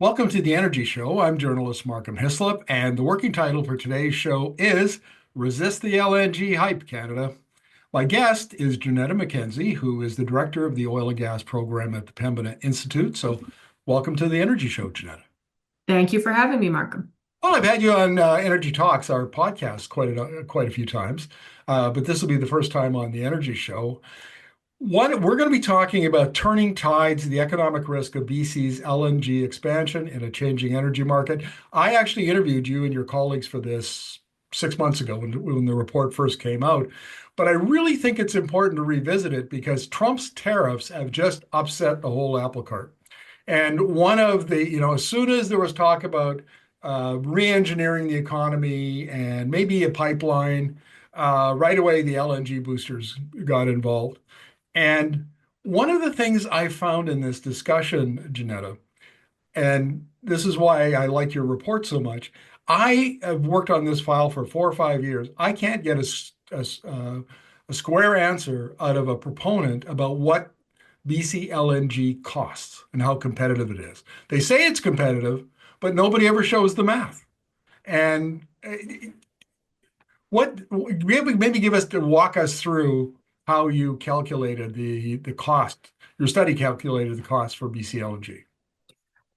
Welcome to the Energy Show. I'm journalist Markham Hislop, and the working title for today's show is Resist the LNG Hype, Canada. My guest is Janetta McKenzie, who is the director of the oil and gas program at the Pembina Institute. So, welcome to the Energy Show, Janetta. Thank you for having me, Markham. Well, I've had you on Energy Talks, our podcast, quite a few times, but this will be the first time on the Energy Show. We're going to be talking about turning tides, the economic risk of BC's LNG expansion in a changing energy market. I actually interviewed you and your colleagues for this 6 months ago when the report first came out. But I really think it's important to revisit it because Trump's tariffs have just upset the whole apple cart. And one of the, as soon as there was talk about re-engineering the economy and maybe a pipeline, right away the LNG boosters got involved. And one of the things I found in this discussion, Janetta, and this is why I like your report so much, I have worked on this file for 4 or 5 years. I can't get a square answer out of a proponent about what BC LNG costs and how competitive it is. They say it's competitive, but nobody ever shows the math. And maybe give us to walk us through how you calculated the cost. Your study calculated the cost for BC LNG.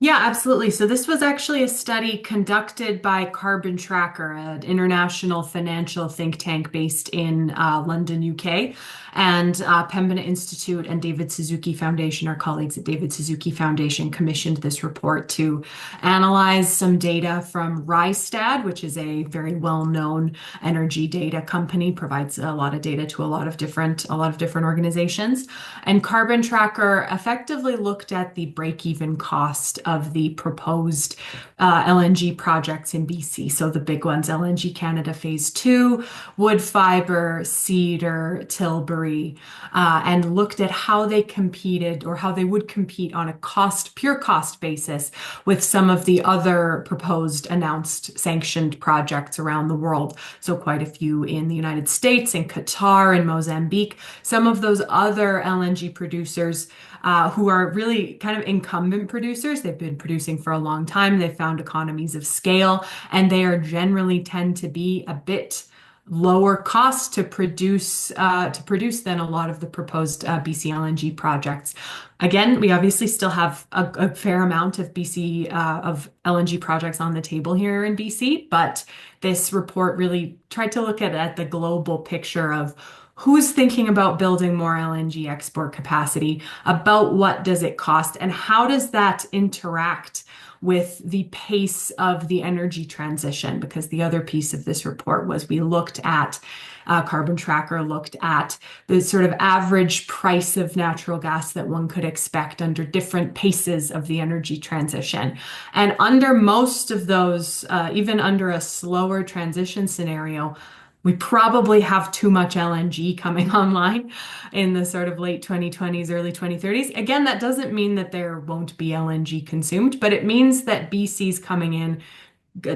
Yeah, absolutely. So this was actually a study conducted by Carbon Tracker, an international financial think tank based in London, UK, and Pembina Institute and David Suzuki Foundation, our colleagues at David Suzuki Foundation, commissioned this report to analyze some data from Rystad, which is a very well-known energy data company, provides a lot of data to a lot of different organizations. And Carbon Tracker effectively looked at the break-even cost of the proposed LNG projects in BC. So the big ones, LNG Canada Phase 2, Woodfibre, Cedar, Tilbury, and looked at how they competed or how they would compete on a pure cost basis with some of the other proposed announced sanctioned projects around the world. So quite a few in the United States, in Qatar, in Mozambique, some of those other LNG producers who are really kind of incumbent producers. They've been producing for a long time. They've found economies of scale, and they are generally tend to be a bit lower cost to produce than a lot of the proposed BC LNG projects. Again, we obviously still have a fair amount of BC of LNG projects on the table here in BC, but this report really tried to look at the global picture of who's thinking about building more LNG export capacity, about what does it cost, and how does that interact with the pace of the energy transition? Because the other piece of this report was we looked at Carbon Tracker looked at the sort of average price of natural gas that one could expect under different paces of the energy transition. And under most of those, even under a slower transition scenario, we probably have too much LNG coming online in the sort of late 2020s, early 2030s. Again, that doesn't mean that there won't be LNG consumed, but it means that BC's coming in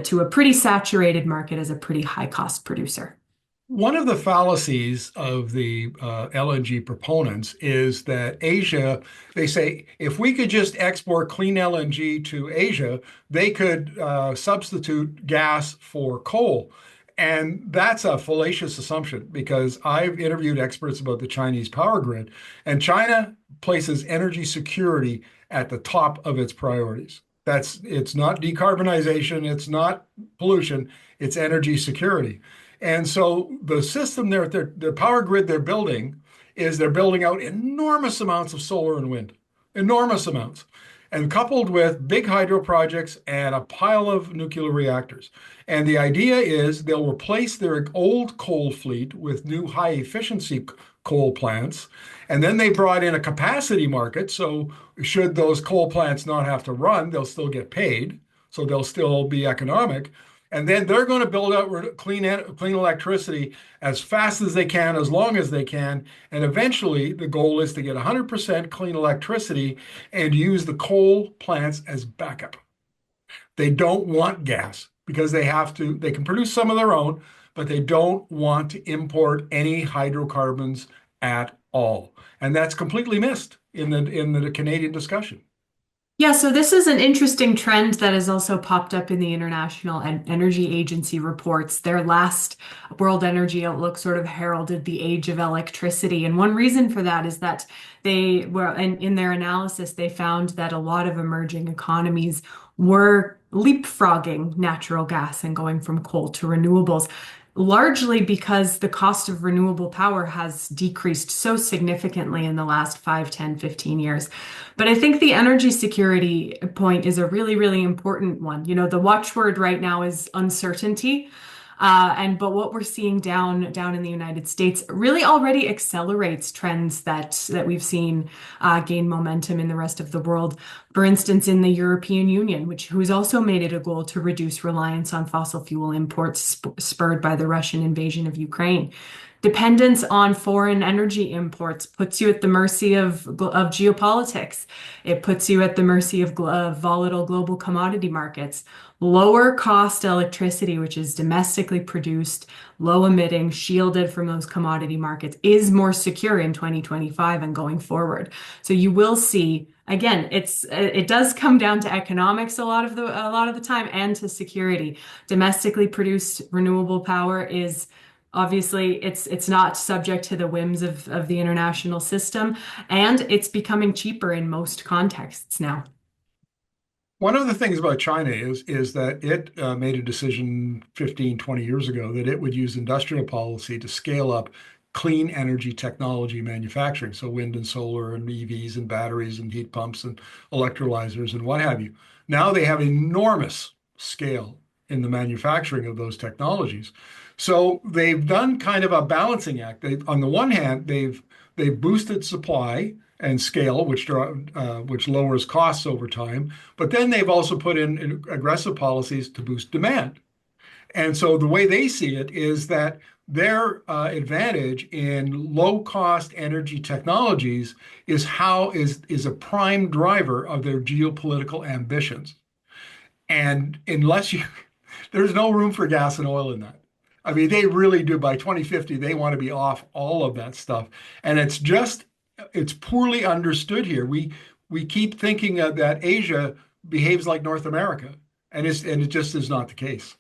to a pretty saturated market as a pretty high cost producer. One of the fallacies of the LNG proponents is that Asia, they say, if we could just export clean LNG to Asia, they could substitute gas for coal. And that's a fallacious assumption because I've interviewed experts about the Chinese power grid, and China places energy security at the top of its priorities. It's not decarbonization, it's not pollution, it's energy security. And so the system the power grid they're building is they're building out enormous amounts of solar and wind, enormous amounts, and coupled with big hydro projects and a pile of nuclear reactors. And the idea is they'll replace their old coal fleet with new high efficiency coal plants. And then they brought in a capacity market. So should those coal plants not have to run, they'll still get paid. So they'll still be economic. And then they're going to build out clean electricity as fast as they can, as long as they can. And eventually, the goal is to get 100% clean electricity and use the coal plants as backup. They don't want gas because they can produce some of their own, but they don't want to import any hydrocarbons at all. And that's completely missed in the Canadian discussion. Yeah, so this is an interesting trend that has also popped up in the International Energy Agency reports. Their last World Energy Outlook sort of heralded the age of electricity. And one reason for that is that they were, in their analysis, they found that a lot of emerging economies were leapfrogging natural gas and going from coal to renewables. Largely because the cost of renewable power has decreased so significantly in the last 5, 10, 15 years. But I think the energy security point is a really, really important one. You know, the watchword right now is uncertainty. But what we're seeing down in the United States really already accelerates trends that we've seen gain momentum in the rest of the world. For instance, in the European Union, who's also made it a goal to reduce reliance on fossil fuel imports spurred by the Russian invasion of Ukraine. Dependence on foreign energy imports puts you at the mercy of geopolitics. It puts you at the mercy of volatile global commodity markets. Lower cost electricity, which is domestically produced, low emitting, shielded from those commodity markets, is more secure in 2025 and going forward. So you will see, again, it does come down to economics a lot of the time and to security. Domestically produced renewable power is obviously it's not subject to the whims of the international system, and it's becoming cheaper in most contexts now. One of the things about China is that it made a decision 15, 20 years ago that it would use industrial policy to scale up clean energy technology manufacturing, so wind and solar and EVs and batteries and heat pumps and electrolyzers and what have you. Now they have enormous scale in the manufacturing of those technologies. So they've done kind of a balancing act. On the one hand, they've boosted supply and scale, which lowers costs over time. But then they've also put in aggressive policies to boost demand. And so the way they see it is that their advantage in low-cost energy technologies is a prime driver of their geopolitical ambitions. And unless you, there's no room for gas and oil in that. I mean, they really do. By 2050, they want to be off all of that stuff. And it's poorly understood here. We keep thinking that Asia behaves like North America, and it just is not the case.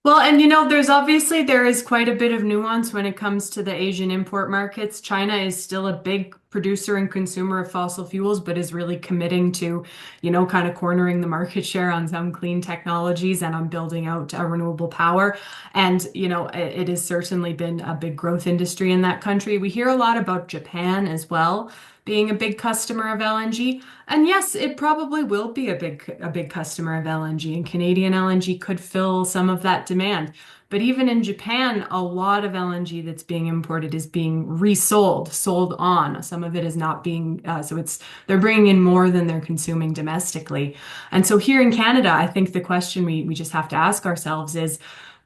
Well, and there is quite a bit of nuance when it comes to the Asian import markets. China is still a big producer and consumer of fossil fuels, but is really committing to, kind of cornering the market share on some clean technologies and on building out renewable power. And, it has certainly been a big growth industry in that country. We hear a lot about Japan as well being a big customer of LNG. And yes, it probably will be a big customer of LNG, and Canadian LNG could fill some of that demand. But even in Japan, a lot of LNG that's being imported is being resold, sold on. Some of it is not being, so they're bringing in more than they're consuming domestically. And so here in Canada, I think the question we just have to ask ourselves is,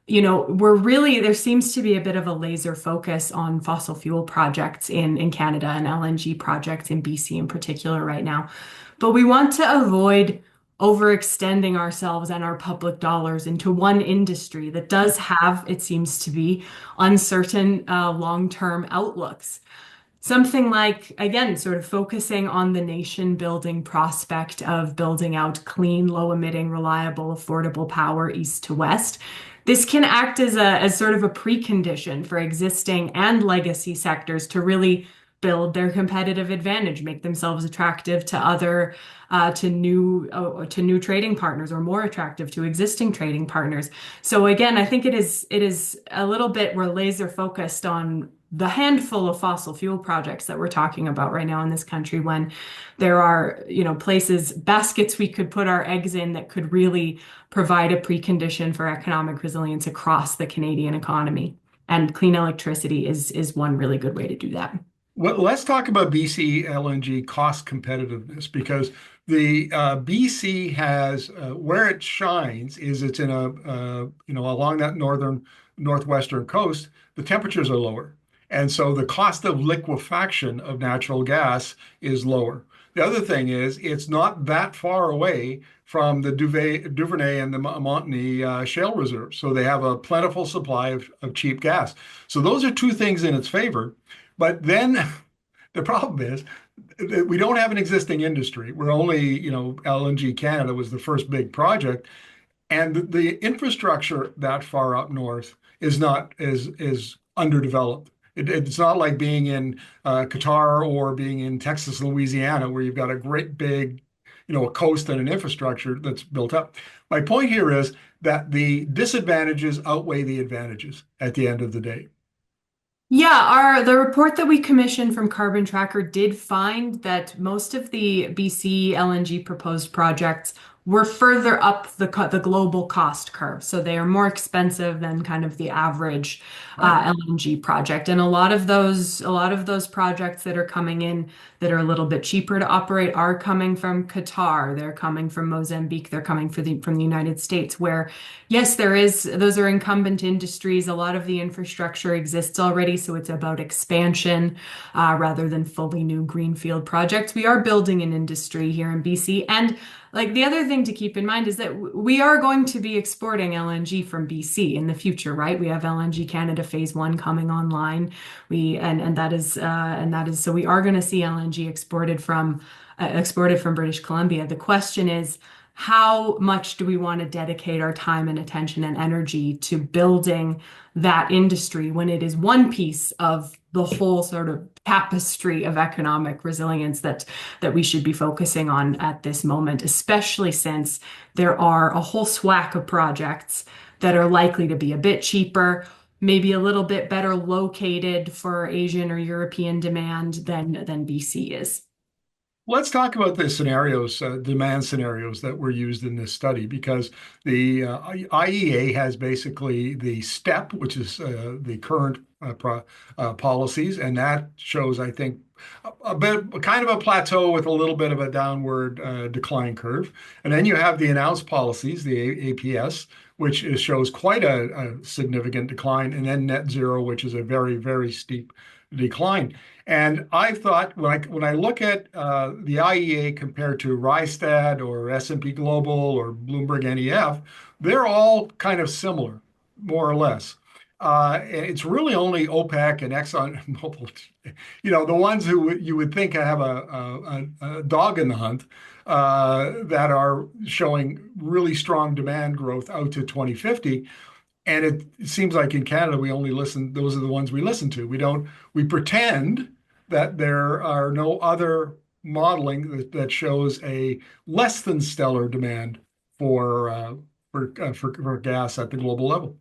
there seems to be a bit of a laser focus on fossil fuel projects in Canada and LNG projects in BC in particular right now. But we want to avoid overextending ourselves and our public dollars into one industry that does have, it seems to be, uncertain long-term outlooks. Something like, again, sort of focusing on the nation building prospect of building out clean, low emitting, reliable, affordable power east to west. This can act as sort of a precondition for existing and legacy sectors to really build their competitive advantage, make themselves attractive to other to new trading partners, or more attractive to existing trading partners. So again, I think it is a little bit, we're laser focused on the handful of fossil fuel projects that we're talking about right now in this country, when there are, places, baskets we could put our eggs in that could really provide a precondition for economic resilience across the Canadian economy. And clean electricity is one really good way to do that. Well, let's talk about BC LNG cost competitiveness, because the BC has where it shines is it's in along that northwestern coast, the temperatures are lower. And so the cost of liquefaction of natural gas is lower. The other thing is it's not that far away from the Duvernay and the Montney shale reserves. So they have a plentiful supply of cheap gas. So those are two things in its favor. But then the problem is we don't have an existing industry. We're only, LNG Canada was the first big project, and the infrastructure that far up north is underdeveloped. It's not like being in Qatar or being in Texas, Louisiana, where you've got a great big, a coast and an infrastructure that's built up. My point here is that the disadvantages outweigh the advantages at the end of the day. Yeah, the report that we commissioned from Carbon Tracker did find that most of the BC LNG proposed projects were further up the global cost curve. So they are more expensive than kind of the average Right. LNG project. And a lot of those projects that are coming in that are a little bit cheaper to operate are coming from Qatar. They're coming from Mozambique. They're coming from the United States, where yes, those are incumbent industries. A lot of the infrastructure exists already, so it's about expansion rather than fully new greenfield projects. We are building an industry here in BC. And like the other thing to keep in mind is that we are going to be exporting LNG from BC in the future, right? We have LNG Canada Phase 1 coming online. And that is so we are going to see LNG exported from British Columbia. The question is, how much do we want to dedicate our time and attention and energy to building that industry when it is one piece of the whole sort of tapestry of economic resilience that we should be focusing on at this moment, especially since there are a whole swack of projects that are likely to be a bit cheaper, maybe a little bit better located for Asian or European demand than BC is. Let's talk about the scenarios, demand scenarios that were used in this study, because the IEA has basically the STEP, which is the current policies, and that shows, I think, a bit kind of a plateau with a little bit of a downward decline curve. And then you have the announced policies, the APS, which shows quite a significant decline, and then net zero, which is a very, very steep decline. And I thought when I look at the IEA compared to Rystad or S&P Global or Bloomberg NEF, they're all kind of similar, more or less. It's really only OPEC and ExxonMobil, the ones who you would think have a dog in the hunt, that are showing really strong demand growth out to 2050. And it seems like in Canada, those are the ones we listen to. We pretend that there are no other modeling that shows a less than stellar demand for gas at the global level.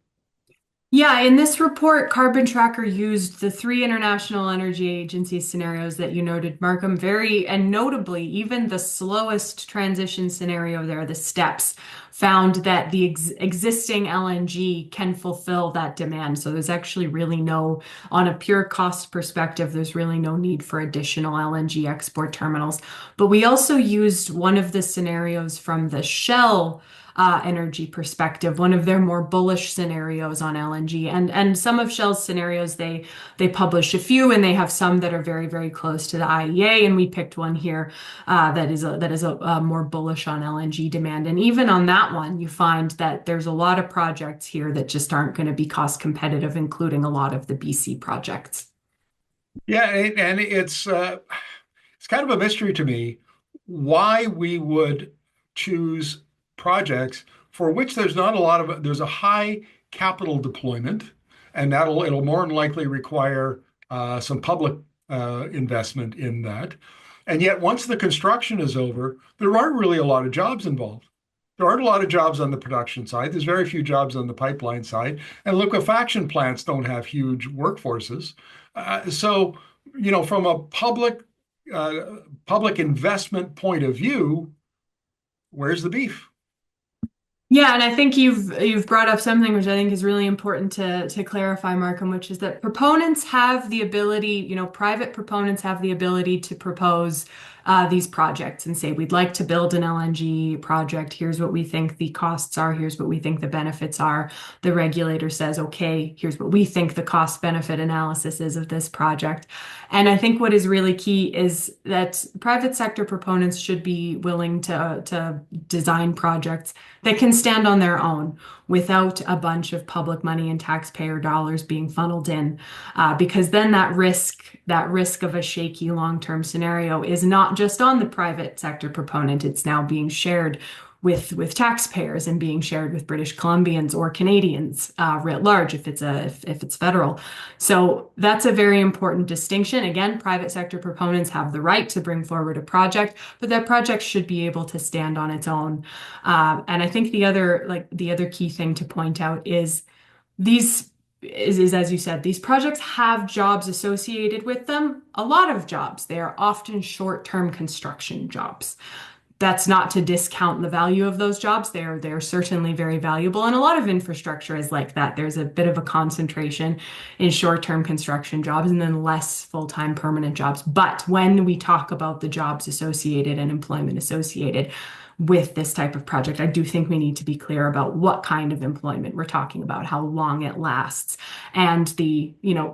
Yeah, in this report, Carbon Tracker used the three International Energy Agency scenarios that you noted, Markham, and notably, even the slowest transition scenario there, the steps, found that the existing LNG can fulfill that demand. So there's actually on a pure cost perspective, there's really no need for additional LNG export terminals. But we also used one of the scenarios from the Shell energy perspective, one of their more bullish scenarios on LNG. And some of Shell's scenarios, they publish a few, and they have some that are very, very close to the IEA. And we picked one here that is a more bullish on LNG demand. And even on that one, you find that there's a lot of projects here that just aren't going to be cost competitive, including a lot of the BC projects. Yeah, and it's kind of a mystery to me why we would choose projects for which there's a high capital deployment, and it'll more than likely require some public investment in that. And yet, once the construction is over, there aren't really a lot of jobs involved. There aren't a lot of jobs on the production side. There's very few jobs on the pipeline side, and liquefaction plants don't have huge workforces. So, from a public investment point of view, where's the beef? Yeah, and I think you've brought up something which I think is really important to clarify, Markham, which is that proponents have the ability, private proponents have the ability to propose these projects and say, we'd like to build an LNG project. Here's what we think the costs are. Here's what we think the benefits are. The regulator says, okay, here's what we think the cost benefit analysis is of this project. And I think what is really key is that private sector proponents should be willing to design projects that can stand on their own without a bunch of public money and taxpayer dollars being funneled in, because then that risk of a shaky long-term scenario is not just on the private sector proponent, it's now being shared with taxpayers and being shared with British Columbians or Canadians writ large if it's federal. So that's a very important distinction. Again, private sector proponents have the right to bring forward a project, but that project should be able to stand on its own. And I think the other key thing to point out is these is, as you said, these projects have jobs associated with them, a lot of jobs. They are often short-term construction jobs. That's not to discount the value of those jobs. They're certainly very valuable. And a lot of infrastructure is like that. There's a bit of a concentration in short-term construction jobs and then less full-time permanent jobs. But when we talk about the jobs associated and employment associated with this type of project, I do think we need to be clear about what kind of employment we're talking about, how long it lasts, and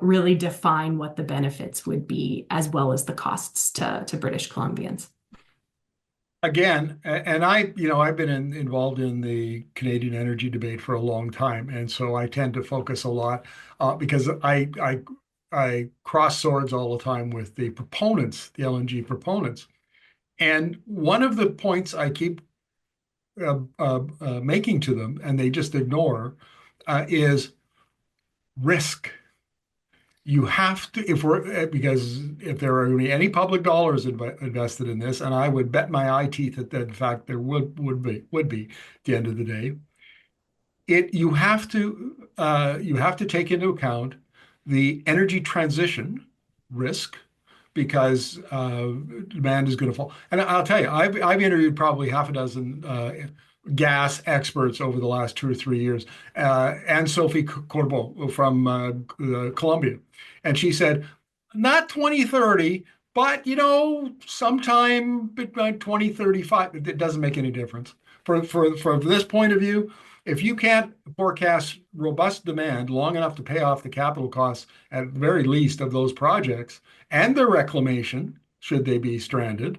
really define what the benefits would be as well as the costs to British Columbians. Again, and I've been involved in the Canadian energy debate for a long time, and so I tend to focus a lot because I cross swords all the time with the proponents, the LNG proponents, and one of the points I keep making to them, and they just ignore, is risk. You have to, because if there are going to be any public dollars invested in this, and I would bet my eye teeth that in fact there would be at the end of the day, you have to take into account the energy transition risk because demand is going to fall. And I'll tell you, I've interviewed probably half a dozen gas experts over the last 2 or 3 years, and Sophie Corbeau from Colombia. And she said, not 2030, but sometime between 2035. It doesn't make any difference. From this point of view, if you can't forecast robust demand long enough to pay off the capital costs, at the very least, of those projects and their reclamation, should they be stranded,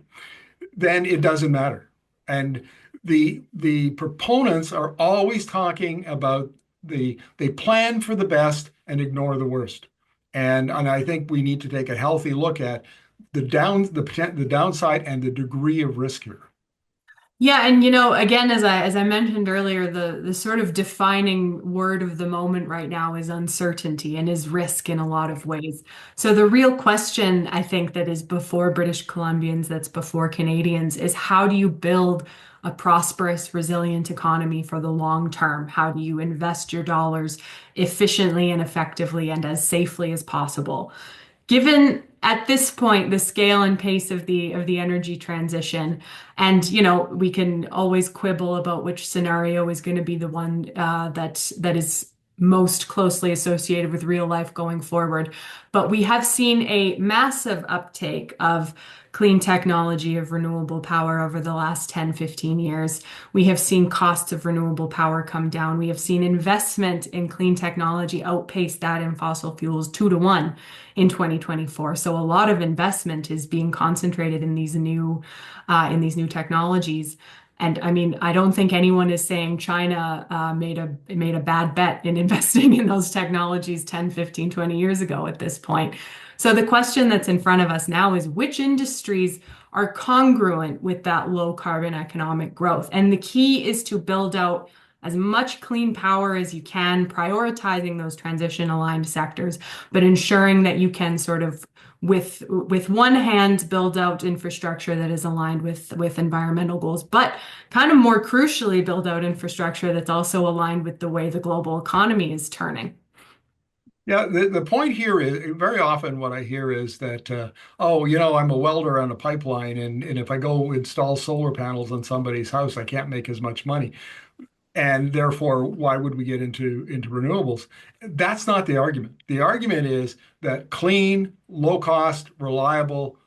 then it doesn't matter. And the proponents are always talking about they plan for the best and ignore the worst. And I think we need to take a healthy look at the downside and the degree of risk here. Yeah, and again, as I mentioned earlier, the sort of defining word of the moment right now is uncertainty and is risk in a lot of ways. So the real question I think that is before British Columbians, that's before Canadians, is how do you build a prosperous, resilient economy for the long term? How do you invest your dollars efficiently and effectively and as safely as possible? Given at this point the scale and pace of the energy transition, and we can always quibble about which scenario is going to be the one that is most closely associated with real life going forward. But we have seen a massive uptake of clean technology of renewable power over the last 10, 15 years. We have seen costs of renewable power come down. We have seen investment in clean technology outpace that in fossil fuels 2 to 1 in 2024. So a lot of investment is being concentrated in these new technologies. And I mean, I don't think anyone is saying China made a bad bet in investing in those technologies 10, 15, 20 years ago at this point. So the question that's in front of us now is which industries are congruent with that low carbon economic growth? And the key is to build out as much clean power as you can, prioritizing those transition aligned sectors, but ensuring that you can sort of with one hand build out infrastructure that is aligned with environmental goals, but kind of more crucially build out infrastructure that's also aligned with the way the global economy is turning. Yeah, the point here is very often what I hear is that, oh, I'm a welder on a pipeline, and if I go install solar panels on somebody's house, I can't make as much money. And therefore, why would we get into renewables? That's not the argument. The argument is that clean, low cost, reliable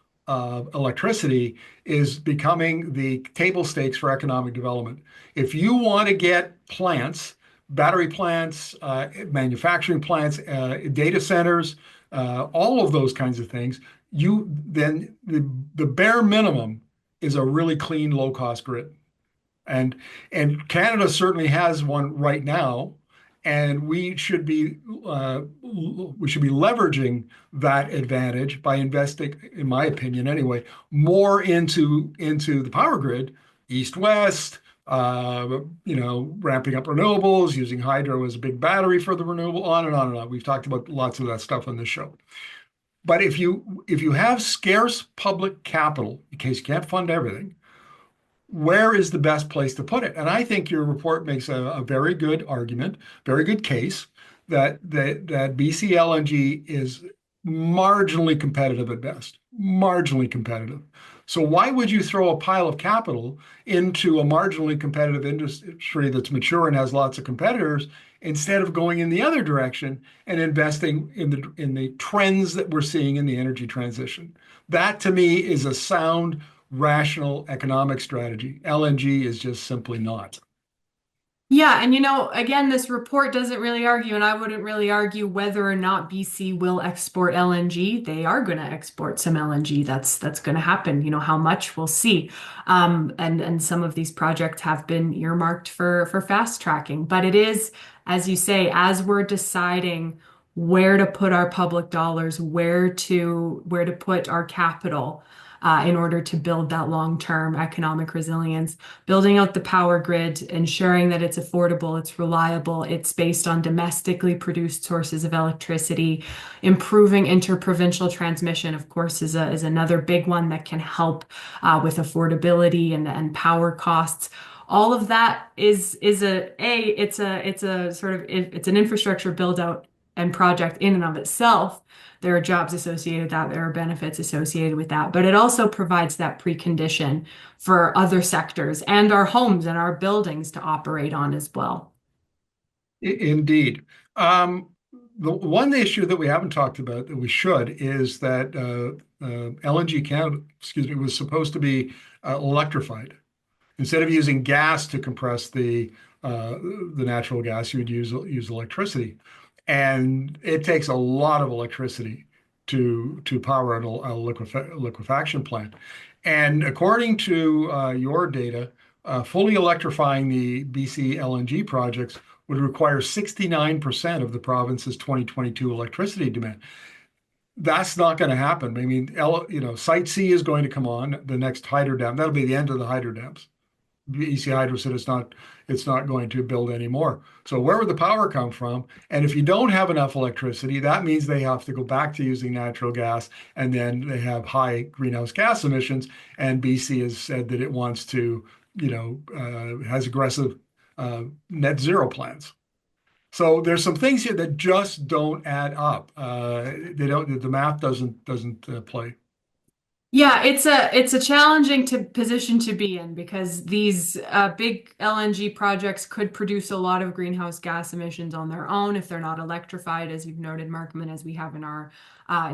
electricity is becoming the table stakes for economic development. If you want to get plants, battery plants, manufacturing plants, data centers, all of those kinds of things, then the bare minimum is a really clean, low-cost grid. And Canada certainly has one right now, and we should be leveraging that advantage by investing, in my opinion anyway, more into the power grid, east-west, ramping up renewables, using hydro as a big battery for the renewable, on and on and on. We've talked about lots of that stuff on this show. But if you have scarce public capital, in case you can't fund everything, where is the best place to put it? And I think your report makes a very good argument, very good case that BC LNG is marginally competitive at best, marginally competitive. So why would you throw a pile of capital into a marginally competitive industry that's mature and has lots of competitors instead of going in the other direction and investing in the trends that we're seeing in the energy transition? That to me is a sound, rational economic strategy. LNG is just simply not. Yeah, and again, this report doesn't really argue, and I wouldn't really argue whether or not BC will export LNG. They are going to export some LNG. That's going to happen. How much we'll see. And some of these projects have been earmarked for fast tracking. But it is, as you say, as we're deciding where to put our public dollars, where to put our capital in order to build that long-term economic resilience, building out the power grid, ensuring that it's affordable, it's reliable, it's based on domestically produced sources of electricity, improving interprovincial transmission, of course, is another big one that can help with affordability and power costs. All of that is it's a sort of it's an infrastructure build out and project in and of itself. There are jobs associated with that. There are benefits associated with that. But it also provides that precondition for other sectors and our homes and our buildings to operate on as well. Indeed. The one issue that we haven't talked about that we should is that LNG Canada, excuse me, was supposed to be electrified. Instead of using gas to compress the natural gas, you would use electricity. And it takes a lot of electricity to power a liquefaction plant. And according to your data, fully electrifying the BC LNG projects would require 69% of the province's 2022 electricity demand. That's not going to happen. I mean, Site C is going to come on, the next hydro dam. That'll be the end of the hydro dams. BC Hydro said it's not going to build anymore. So where would the power come from? And if you don't have enough electricity, that means they have to go back to using natural gas, and then they have high greenhouse gas emissions. And BC has said that it wants to, has aggressive net zero plans. So there's some things here that just don't add up. The math doesn't play. Yeah, it's a challenging position to be in because these big LNG projects could produce a lot of greenhouse gas emissions on their own if they're not electrified, as you've noted, Markham, and as we have in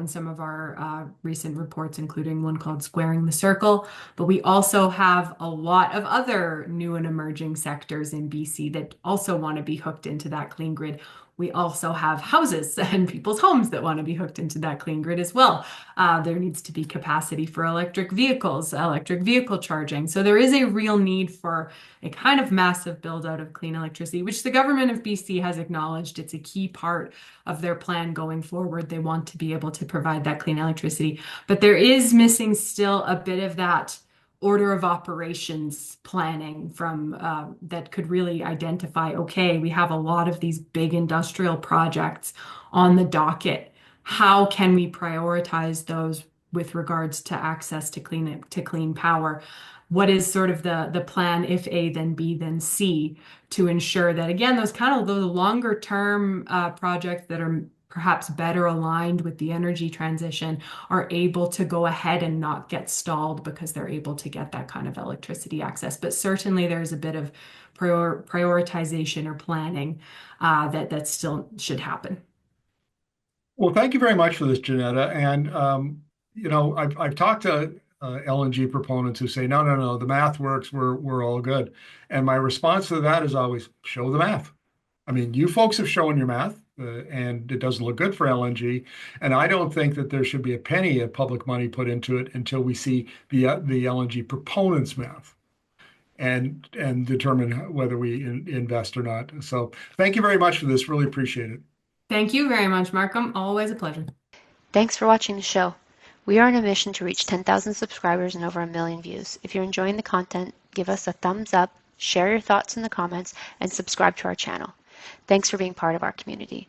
some of our recent reports, including one called Squaring the Circle. But we also have a lot of other new and emerging sectors in BC that also want to be hooked into that clean grid. We also have houses and people's homes that want to be hooked into that clean grid as well. There needs to be capacity for electric vehicles, electric vehicle charging. So there is a real need for a kind of massive build out of clean electricity, which the government of BC has acknowledged. It's a key part of their plan going forward. They want to be able to provide that clean electricity, but there is missing still a bit of that order of operations planning from that could really identify, okay, we have a lot of these big industrial projects on the docket. How can we prioritize those with regards to access to clean power? What is sort of the plan if A, then B, then C to ensure that, again, those kind of the longer term projects that are perhaps better aligned with the energy transition are able to go ahead and not get stalled because they're able to get that kind of electricity access. But certainly there's a bit of prioritization or planning that still should happen. Well, thank you very much for this, Janetta. And I've talked to LNG proponents who say, no, no, no, the math works. We're all good. And my response to that is always show the math. I mean, you folks have shown your math, and it doesn't look good for LNG. And I don't think that there should be a penny of public money put into it until we see the LNG proponents' math and determine whether we invest or not. So thank you very much for this. Really appreciate it. Thank you very much, Markham. Always a pleasure. Thanks for watching the show. We are on a mission to reach 10,000 subscribers and over 1 million views. If you're enjoying the content, give us a thumbs up, share your thoughts in the comments, and subscribe to our channel. Thanks for being part of our community.